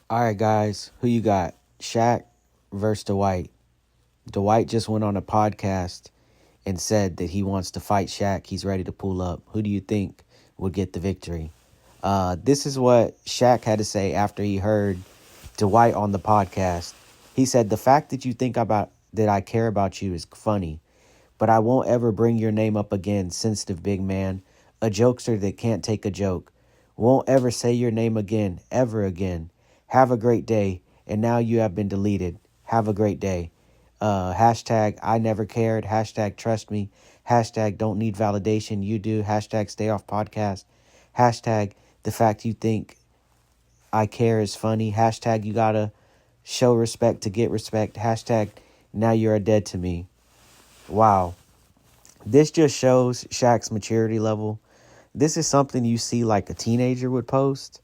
All right, guys, who you got? SHAQ versus Dwight. Dwight just went on a podcast and said that he wants to fight SHAQ. He's ready to pull up. Who do you think would get the victory? This is what SHAQ had to say after he heard Dwight on the podcast. He said, "The fact that you think about that I care about you is funny, but I won't ever bring your name up again, sensitive big man. A jokester that can't take a joke. Won't ever say your name again, ever again. Have a great day. And now you have been deleted. Have a great day. Hashtag I never cared. Hashtag trust me. Hashtag don't need validation. You do. Hashtag stay off podcast. Hashtag the fact you think I care is funny. Hashtag you gotta show respect to get respect. Hashtag now you're dead to me." Wow. This just shows SHAQ's maturity level. This is something you see like a teenager would post,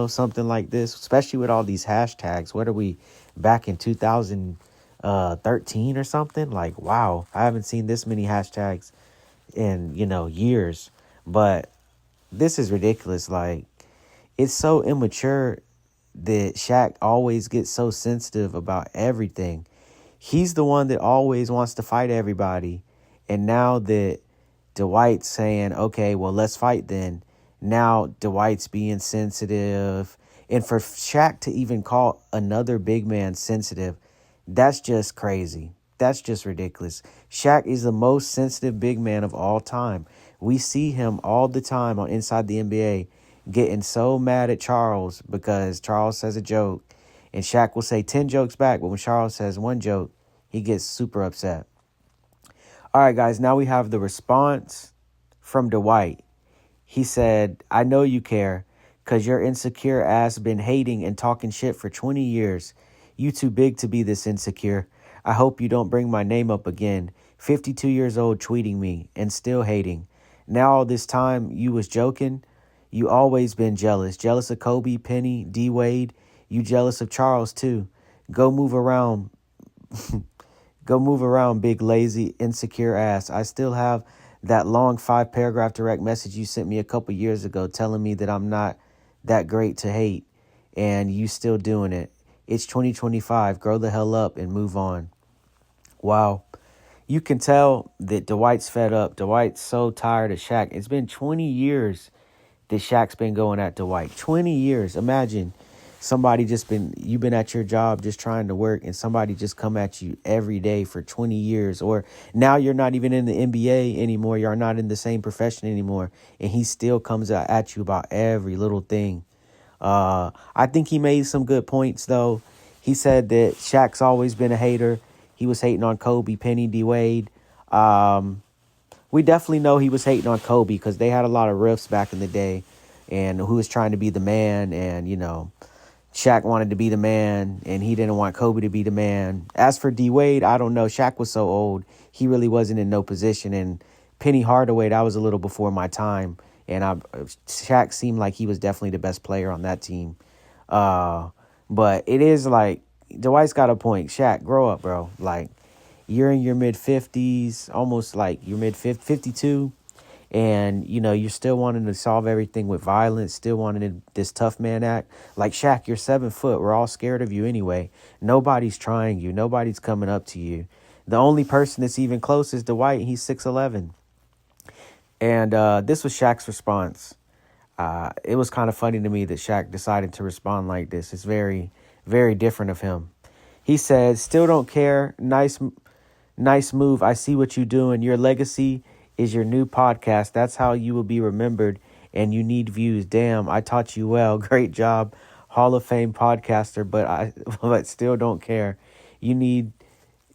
something like this, especially with all these hashtags. What are we, back in 2013 or something? Like, wow, I haven't seen this many hashtags in, years. But this is ridiculous. Like, it's so immature that SHAQ always gets so sensitive about everything. He's the one that always wants to fight everybody. And now that Dwight's saying, okay, well, let's fight then. Now Dwight's being sensitive. And for SHAQ to even call another big man sensitive, that's just crazy. That's just ridiculous. SHAQ is the most sensitive big man of all time. We see him all the time on Inside the NBA getting so mad at Charles because Charles says a joke. And SHAQ will say 10 jokes back, but when Charles says one joke, he gets super upset. All right, guys, now we have the response from Dwight. He said, "I know you care because your insecure ass been hating and talking shit for 20 years. You too big to be this insecure. I hope you don't bring my name up again. 52 years old tweeting me and still hating. Now all this time you was joking. You always been jealous. Jealous of Kobe, Penny, D. Wade. You jealous of Charles too. Go move around." Go move around, big, lazy, insecure ass. I still have that long 5-paragraph direct message you sent me a couple years ago telling me that I'm not that great to hate, and you still doing it. It's 2025. Grow the hell up and move on. Wow. You can tell that Dwight's fed up. Dwight's so tired of SHAQ. It's been 20 years that SHAQ's been going at Dwight. 20 years. Imagine you've been at your job just trying to work and somebody just come at you every day for 20 years. Or now you're not even in the NBA anymore. You're not in the same profession anymore. And he still comes at you about every little thing. I think he made some good points, though. He said that SHAQ's always been a hater. He was hating on Kobe, Penny, D. Wade. We definitely know he was hating on Kobe because they had a lot of riffs back in the day. And who was trying to be the man, and, SHAQ wanted to be the man, and he didn't want Kobe to be the man. As for D. Wade, I don't know. SHAQ was so old. He really wasn't in no position. And Penny Hardaway, that was a little before my time. And SHAQ seemed like he was definitely the best player on that team. But it is like, Dwight's got a point. SHAQ, grow up, bro. Like, you're in your mid-50s, almost like your mid-52. And, you're still wanting to solve everything with violence, still wanting this tough man act. Like, SHAQ, you're 7 foot. We're all scared of you anyway. Nobody's trying you. Nobody's coming up to you. The only person that's even close is Dwight. He's 6'11". And this was SHAQ's response. It was kind of funny to me that SHAQ decided to respond like this. It's very, very different of him. He said, "Still don't care. Nice move. I see what you're doing. Your legacy is your new podcast. That's how you will be remembered, and you need views. Damn, I taught you well. Great job, Hall of Fame podcaster, but still don't care. You need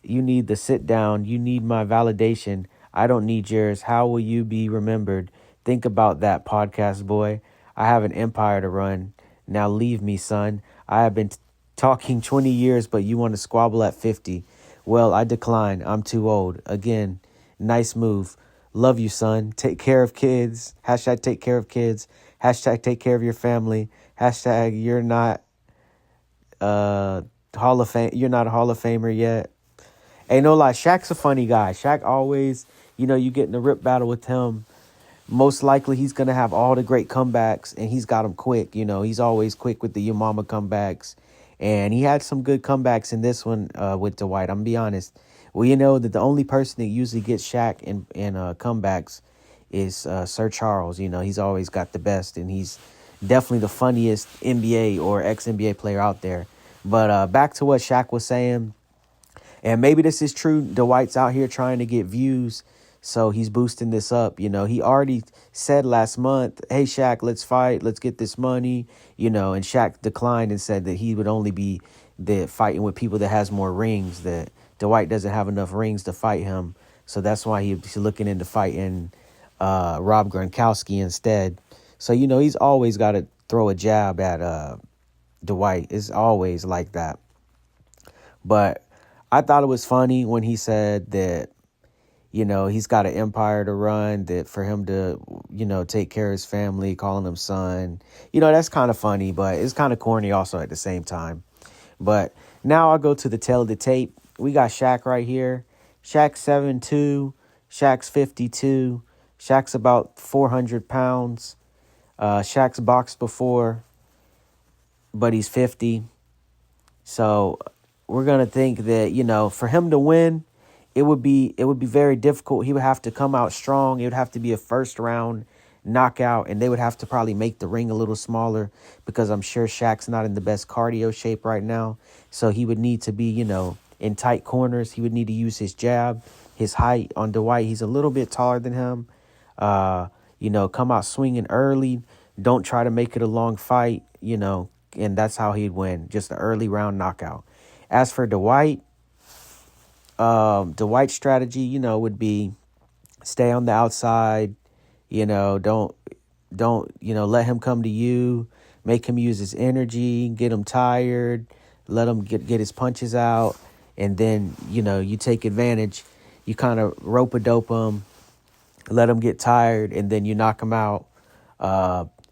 the sit down. You need my validation. I don't need yours. How will you be remembered? Think about that, podcast boy. I have an empire to run. Now leave me, son. I have been talking 20 years, but you want to squabble at 50. Well, I decline. I'm too old. Again, nice move. Love you, son. Take care of kids. Hashtag take care of kids. Hashtag take care of your family. Hashtag you're not Hall of Fame. You're not a Hall of Famer yet. Ain't no lie. SHAQ's a funny guy. SHAQ always, you get in a rip battle with him. most likely he's going to have all the great comebacks, and he's got them quick. He's always quick with the Your Mama comebacks. And he had some good comebacks in this one with Dwight. I'm going to be honest. Well, that the only person that usually gets Shaq in comebacks is Sir Charles. He's always got the best, and he's definitely the funniest NBA or ex-NBA player out there. But back to what Shaq was saying, and maybe this is true. Dwight's out here trying to get views, so he's boosting this up. He already said last month, hey, Shaq, let's fight. Let's get this money. And Shaq declined and said that he would only be fighting with people that has more rings, that Dwight doesn't have enough rings to fight him. So that's why he's looking into fighting Rob Gronkowski instead. So, he's always got to throw a jab at Dwight. It's always like that. But I thought it was funny when he said that, he's got an empire to run, that for him to, take care of his family, calling him son. That's kind of funny, but it's kind of corny also at the same time. But now I'll go to the tail of the tape. We got Shaq right here. Shaq's 7'2". Shaq's 52. Shaq's about 400 pounds. Shaq's boxed before, but he's 50. So we're going to think that, for him to win, it would be very difficult. He would have to come out strong. It would have to be a first round knockout, and they would have to probably make the ring a little smaller, because I'm sure Shaq's not in the best cardio shape right now. So he would need to be, in tight corners. He would need to use his jab, his height on Dwight. He's a little bit taller than him. Come out swinging early. Don't try to make it a long fight, and that's how he'd win. Just an early round knockout. As for Dwight, Dwight's strategy, would be stay on the outside, don't let him come to you, make him use his energy, get him tired, let him get his punches out, and then, you take advantage, you kind of rope-a-dope him, let him get tired, and then you knock him out.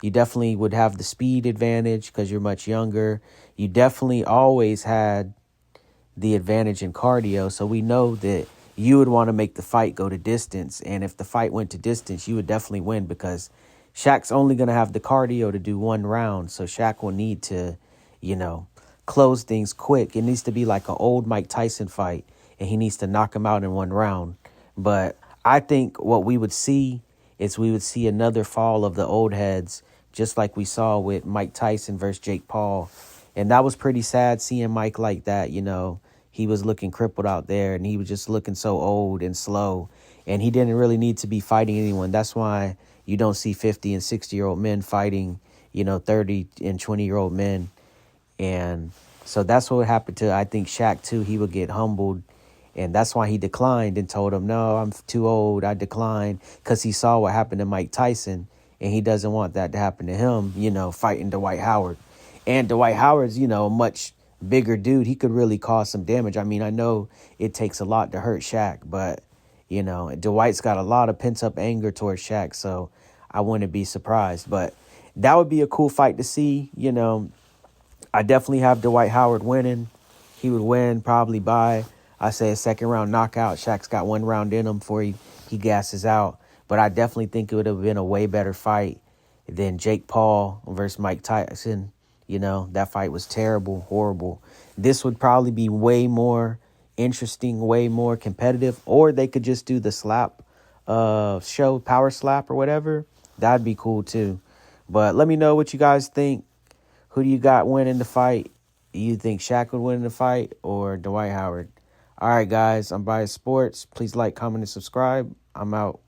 You definitely would have the speed advantage because you're much younger. You definitely always had the advantage in cardio. So we know that you would want to make the fight go to distance. And if the fight went to distance, you would definitely win, because Shaq's only going to have the cardio to do one round. So Shaq will need to, close things quick. It needs to be like an old Mike Tyson fight, and he needs to knock him out in one round. But I think what we would see is we would see another fall of the old heads, just like we saw with Mike Tyson versus Jake Paul. And that was pretty sad seeing Mike like that. He was looking crippled out there, and he was just looking so old and slow. And he didn't really need to be fighting anyone. That's why you don't see 50 and 60-year-old men fighting, 30 and 20-year-old men. And so that's what happened to, I think, Shaq, too. He would get humbled. And that's why he declined and told him, no, I'm too old. I declined, because he saw what happened to Mike Tyson, and he doesn't want that to happen to him, fighting Dwight Howard. And Dwight Howard's, a much bigger dude. He could really cause some damage. I mean, I know it takes a lot to hurt Shaq, but, Dwight's got a lot of pent-up anger towards Shaq, so I wouldn't be surprised. But that would be a cool fight to see. I definitely have Dwight Howard winning. He would win probably by, I say, a second-round knockout. Shaq's got one round in him before he gasses out. But I definitely think it would have been a way better fight than Jake Paul versus Mike Tyson. That fight was terrible, horrible. This would probably be way more interesting, way more competitive. Or they could just do the slap show, power slap or whatever. That'd be cool too. But let me know what you guys think. Who do you got winning the fight? You think Shaq would win the fight or Dwight Howard? All right, guys, I'm Biased Sports. Please like, comment, and subscribe. I'm out.